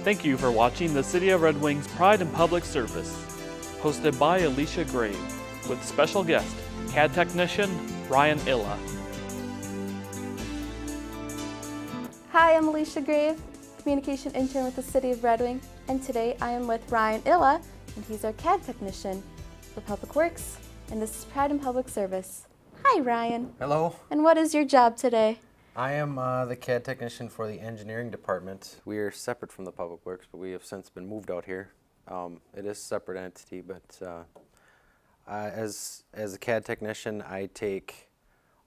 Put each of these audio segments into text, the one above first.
Thank you for watching the City of Red Wings Pride in Public Service, hosted by Alicia Grave, with special guest, CAD technician Ryan Illa. Hi, I'm Alicia Grave, communication intern with the City of Red Wing, and today I am with Ryan Illa, and he's our CAD technician for Public Works, and this is Pride in Public Service. Hi, Ryan. Hello. And what is your job today? I am the CAD technician for the engineering department. We are separate from the Public Works, but we have since been moved out here. It is a separate entity, but as a CAD technician, I take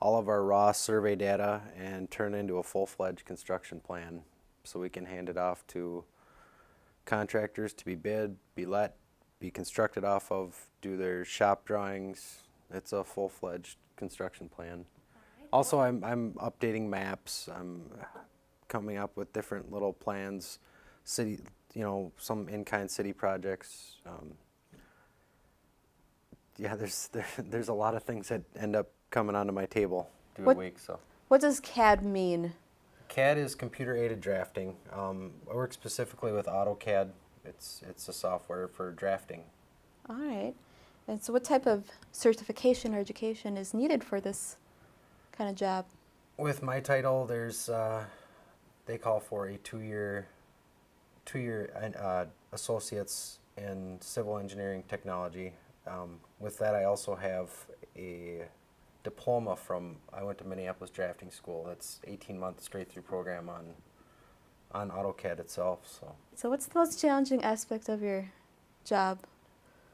all of our raw survey data and turn it into a full-fledged construction plan so we can hand it off to contractors to be bid, be let, be constructed off of, do their shop drawings. It's a full-fledged construction plan. Also, I'm updating maps. I'm coming up with different little plans, city, some in-kind city projects. Yeah, there's a lot of things that end up coming onto my table through the week. So, what does CAD mean? CAD is computer-aided drafting. I work specifically with AutoCAD. It's a software for drafting. All right. And so, what type of certification or education is needed for this kind of job? With my title, there's they call for a two-year associates in civil engineering technology. With that, I also have a diploma I went to Minneapolis Drafting School. That's 18-month straight-through program on AutoCAD itself. So what's the most challenging aspect of your job?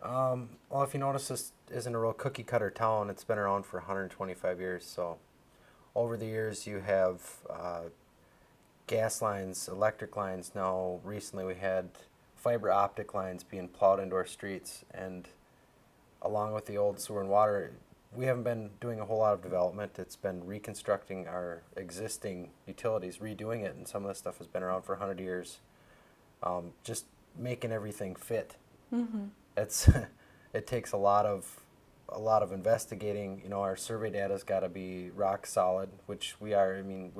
Well, if you notice, this isn't a real cookie-cutter town. It's been around for 125 years, so over the years you have gas lines, electric lines. Now recently we had fiber optic lines being plowed into our streets, and along with the old sewer and water, we haven't been doing a whole lot of development. It's been reconstructing our existing utilities, redoing it, and some of this stuff has been around for 100 years. Just making everything fit. Mm-hmm. It takes a lot of investigating. Our survey data's got to be rock solid, which we are. I mean,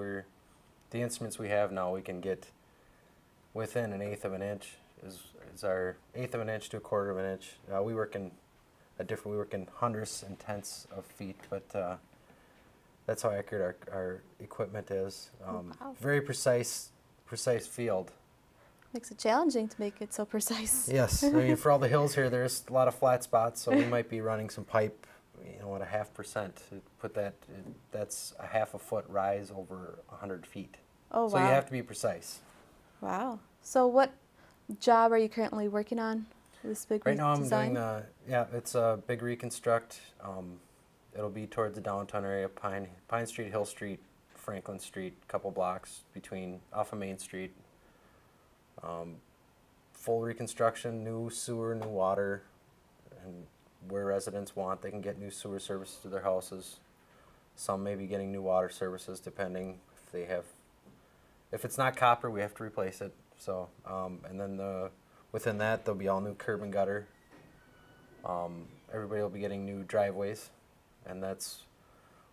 the instruments we have now, we can get within an eighth of an inch is our eighth of an inch to a quarter of an inch. We work in hundredths and tenths of feet, but that's how accurate our equipment is. Wow. Very precise field. Makes it challenging to make it so precise. Yes, I mean, for all the hills here, there's a lot of flat spots, so we might be running some pipe, at 0.5%. That's a half a foot rise over 100 feet. Oh, wow. So you have to be precise. Wow. So what job are you currently working on? This big Right now I'm design? doing it's a big reconstruct. It'll be towards the downtown area, Pine Street, Hill Street, Franklin Street, couple blocks off of Main Street. Full reconstruction, new sewer, new water, and where residents want, they can get new sewer services to their houses. Some may be getting new water services depending if it's not copper, we have to replace it. So, and then within that, there'll be all new curb and gutter. Everybody will be getting new driveways, and that's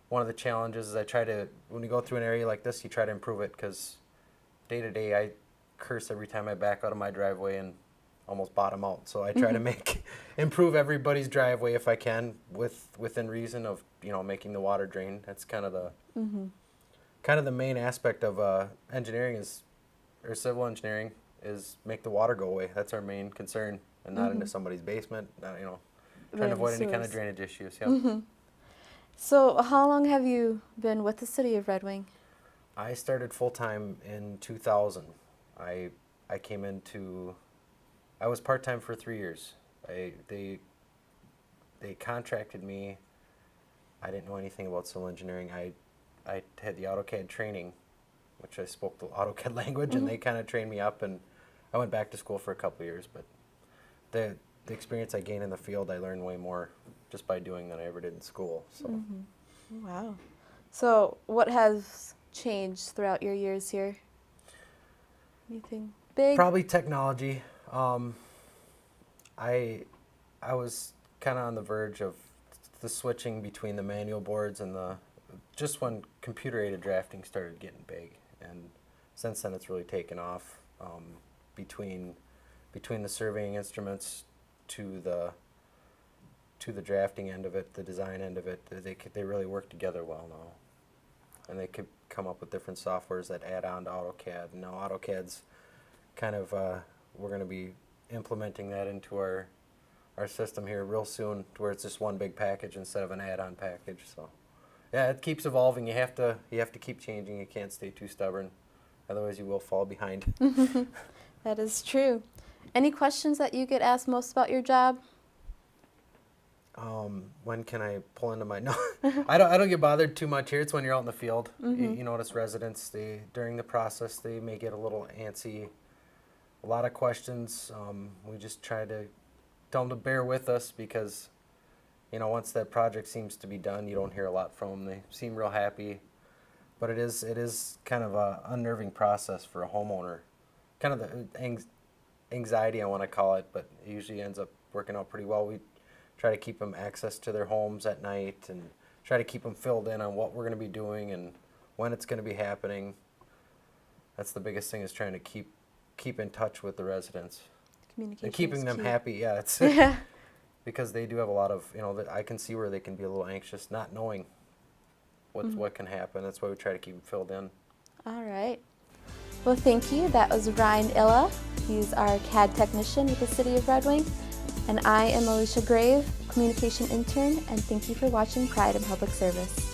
one of the challenges. Is when you go through an area like this, you try to improve it, because day to day I curse every time I back out of my driveway and almost bottom out. So I try to improve everybody's driveway if I can, within reason of making the water drain. That's kind of the main aspect of engineering or civil engineering is make the water go away. That's our main concern, and not into somebody's basement. Trying to avoid any kind of drainage issues. Yep. Mm-hmm. So how long have you been with the City of Red Wing? I started full time in 2000. I was part-time for 3 years. They contracted me. I didn't know anything about civil engineering. I had the AutoCAD training, which I spoke the AutoCAD language, and they kind of trained me up, and I went back to school for a couple of years. But the experience I gained in the field, I learned way more just by doing than I ever did in school. So. Mm-hmm. Wow. So what has changed throughout your years here? Anything big? Probably technology. I was kind of on the verge of the switching between the manual boards and just when computer-aided drafting started getting big, and since then it's really taken off. between the surveying instruments to the drafting end of it, the design end of it. They really work together well now, and they could come up with different softwares that add on to AutoCAD. And now AutoCAD's kind of we're going to be implementing that into our system here real soon, to where it's just one big package instead of an add-on package. So yeah, it keeps evolving. You have to keep changing. You can't stay too stubborn, otherwise you will fall behind. That is true. Any questions that you get asked most about your job? When can I pull into my? No, I don't get bothered too much here. It's when you're out in the field. You notice residents, during the process, they may get a little antsy. A lot of questions. We just try to tell them to bear with us, because once that project seems to be done, you don't hear a lot from them. They seem real happy, but it is kind of a unnerving process for a homeowner. Kind of the anxiety, I want to call it, but it usually ends up working out pretty well. We try to keep them access to their homes at night, and try to keep them filled in on what we're going to be doing and when it's going to be happening. That's the biggest thing, is trying to keep in touch with the residents. Communication And keeping them key. happy, yeah. It's because they do have a lot of, that I can see where they can be a little anxious, not knowing what can happen. That's why we try to keep them filled in. All right. Well, thank you. That was Ryan Illa. He's our CAD technician with the City of Red Wing. And I am Alicia Grave, communication intern, and thank you for watching Pride in Public Service.